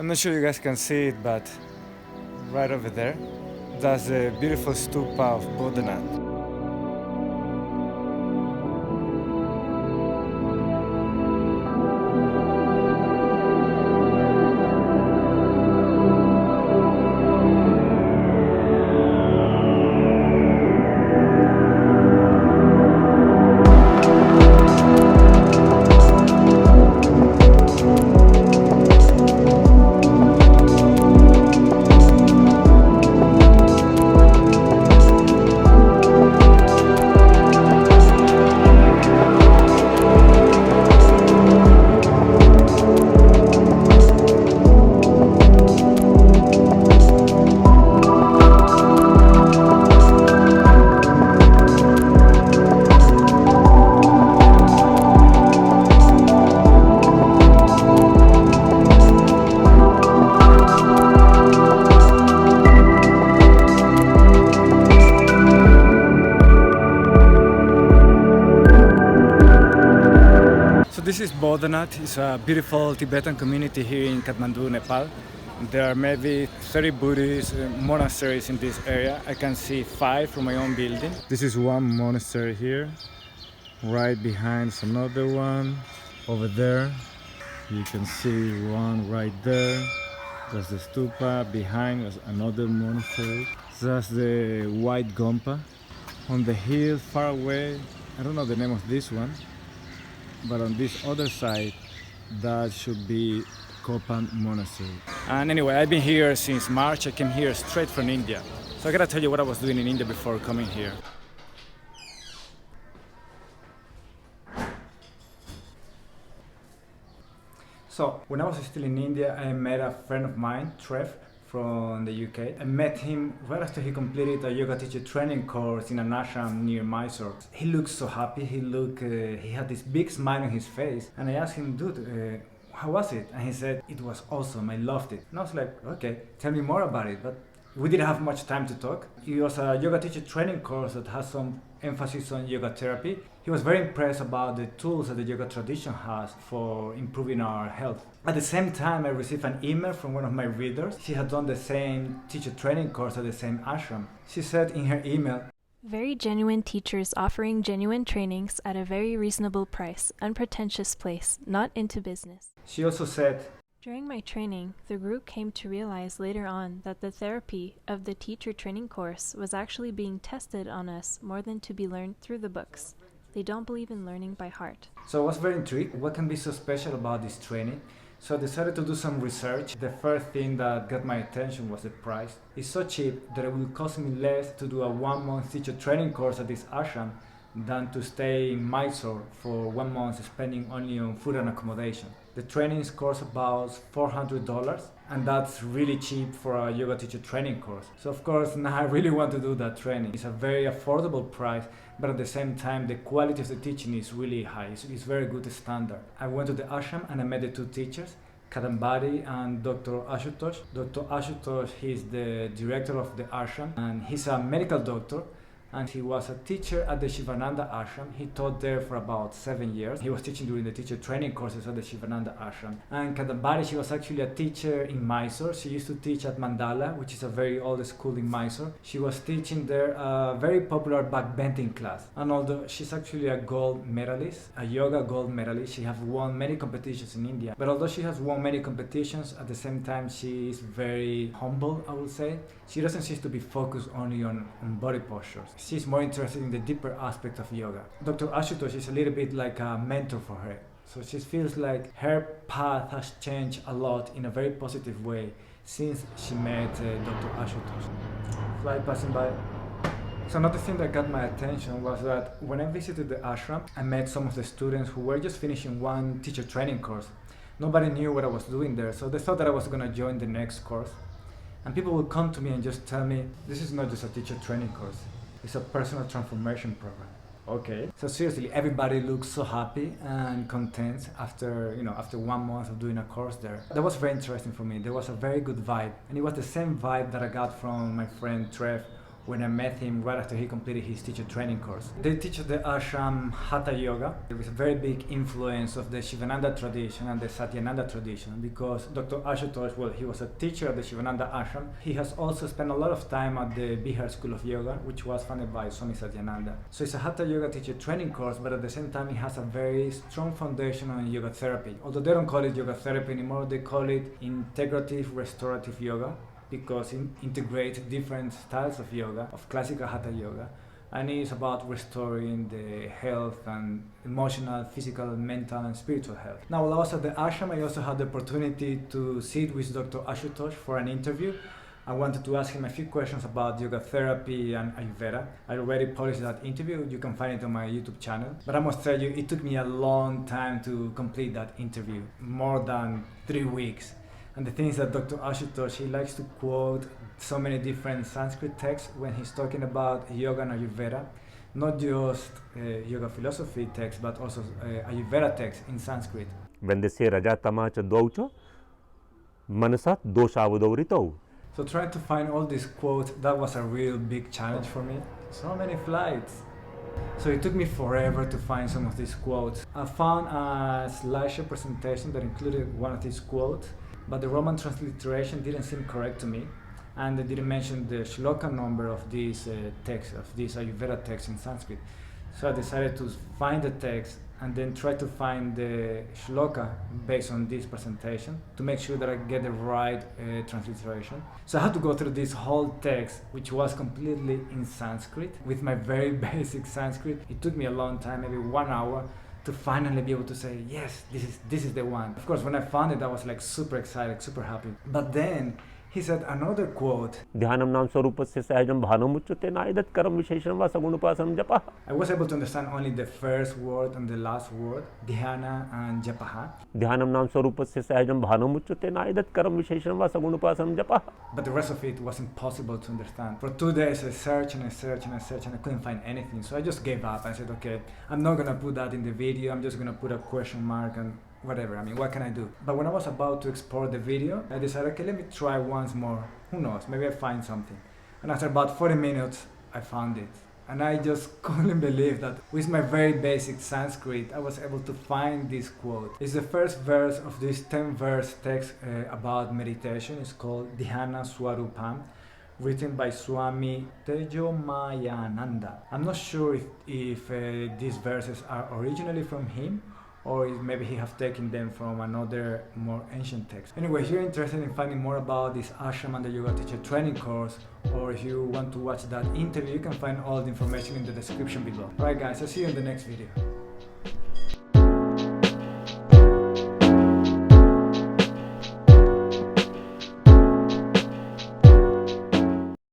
I'm not sure you guys can see it, but right over there, that's the beautiful stupa of Bodhanath. So this is Bodhanath. It's a beautiful Tibetan community here in Kathmandu, Nepal. There are maybe 30 Buddhist monasteries in this area. I can see 5 from my own building. This is one monastery here. Right behind is another one. Over there, you can see one right there. That's the stupa. Behind was another monastery. That's the white gompa. On the hill far away, I don't know the name of this one, but on this other side, that should be Kopan Monastery. And anyway, I've been here since March. I came here straight from India. So I gotta tell you what I was doing in India before coming here. So when I was still in India, I met a friend of mine, Trev, from the UK. I met him right after he completed a yoga teacher training course in an ashram near Mysore. He looked so happy. He had this big smile on his face, and I asked him, dude, how was it? And he said, it was awesome. I loved it. And I was like, okay, tell me more about it. But we didn't have much time to talk. It was a yoga teacher training course that has some emphasis on yoga therapy. He was very impressed about the tools that the yoga tradition has for improving our health. At the same time, I received an email from one of my readers. She had done the same teacher training course at the same ashram. She said in her email, very genuine teachers offering genuine trainings at a very reasonable price, unpretentious place, not into business. She also said, during my training, the group came to realize later on that the therapy of the teacher training course was actually being tested on us more than to be learned through the books. They don't believe in learning by heart. So I was very intrigued. What can be so special about this training? So I decided to do some research. The first thing that got my attention was the price. It's so cheap that it will cost me less to do a 1-month teacher training course at this ashram than to stay in Mysore for 1 month spending only on food and accommodation. The trainings cost about $400, and that's really cheap for a yoga teacher training course. So of course now I really want to do that training. It's a very affordable price, but at the same time the quality of the teaching is really high. It's very good standard. I went to the ashram and I met the 2 teachers, Kadambari and Dr. Ashutosh. Dr. Ashutosh, he's the director of the ashram, and he's a medical doctor, and he was a teacher at the Shivananda Ashram. He taught there for about 7 years. He was teaching during the teacher training courses at the Shivananda Ashram. And Kadambari, she was actually a teacher in Mysore. She used to teach at Mandala, which is a very old school in Mysore. She was teaching there a very popular backbending class. And although she's actually a gold medalist, a yoga gold medalist, she has won many competitions in India. But although she has won many competitions, at the same time she is very humble, I would say. She doesn't seem to be focused only on body postures. She's more interested in the deeper aspect of yoga. Dr. Ashutosh is a little bit like a mentor for her. So she feels like her path has changed a lot in a very positive way since she met Dr. Ashutosh. Fly passing by. So another thing that got my attention was that when I visited the ashram, I met some of the students who were just finishing one teacher training course. Nobody knew what I was doing there, so they thought that I was going to join the next course. And people would come to me and just tell me, this is not just a teacher training course, it's a personal transformation program. Okay. So seriously, everybody looks so happy and content after 1 month of doing a course there. That was very interesting for me. There was a very good vibe, and it was the same vibe that I got from my friend Trev when I met him right after he completed his teacher training course. They teach the Ashram Hatha Yoga. There is a very big influence of the Shivananda tradition and the Satyananda tradition because Dr. Ashutosh, well, he was a teacher at the Shivananda Ashram. He has also spent a lot of time at the Bihar School of Yoga, which was founded by Swami Satyananda. So it's a Hatha Yoga teacher training course, but at the same time it has a very strong foundation on yoga therapy. Although they don't call it yoga therapy anymore, they call it integrative restorative yoga, because it integrates different styles of yoga, of classical Hatha yoga, and it's about restoring the health and emotional, physical, mental, and spiritual health. Now, while I was at the ashram, I also had the opportunity to sit with Dr. Ashutosh for an interview. I wanted to ask him a few questions about yoga therapy and Ayurveda. I already published that interview. You can find it on my YouTube channel. But I must tell you, it took me a long time to complete that interview, more than 3 weeks. And the thing is that Dr. Ashutosh, he likes to quote so many different Sanskrit texts when he's talking about yoga and Ayurveda, not just yoga philosophy texts, but also Ayurveda texts in Sanskrit. When they say Rajatama cha doucha, manasat doshavadorito. So trying to find all these quotes, that was a real big challenge for me. So many flights. So it took me forever to find some of these quotes. I found a slideshow presentation that included one of these quotes, but the Roman transliteration didn't seem correct to me, and they didn't mention the shloka number of these texts, of these Ayurveda texts in Sanskrit. So I decided to find the text and then try to find the shloka based on this presentation to make sure that I get the right transliteration. So I had to go through this whole text, which was completely in Sanskrit, with my very basic Sanskrit. It took me a long time, maybe 1 hour, to finally be able to say, yes, this is the one. Of course, when I found it, I was like super excited, super happy. But then he said another quote. Dhyanam nam swarupasya sahajam bhanamuchyate naidat karam visheshanam va sagunapasanam japa. I was able to understand only the first word and the last word, dhyana and japaha. Dhyanam nam swarupasya sahajam bhanamuchyate naidat karam visheshanam va sagunapasanam japa. But the rest of it was impossible to understand. For 2 days I searched and I searched and I searched and I couldn't find anything. So I just gave up. I said, okay, I'm not gonna put that in the video. I'm just gonna put a question mark and whatever. I mean, what can I do? But when I was about to export the video, I decided, okay, let me try once more. Who knows? Maybe I find something. And after about 40 minutes, I found it. And I just couldn't believe that with my very basic Sanskrit, I was able to find this quote. It's the first verse of this 10-verse text about meditation. It's called Dhyana Swarupam, written by Swami Tejomayananda. I'm not sure if these verses are originally from him, or if maybe he have taken them from another more ancient text. Anyway, if you're interested in finding more about this ashram and the yoga teacher training course, or if you want to watch that interview, you can find all the information in the description below. Alright guys, I'll see you in the next video.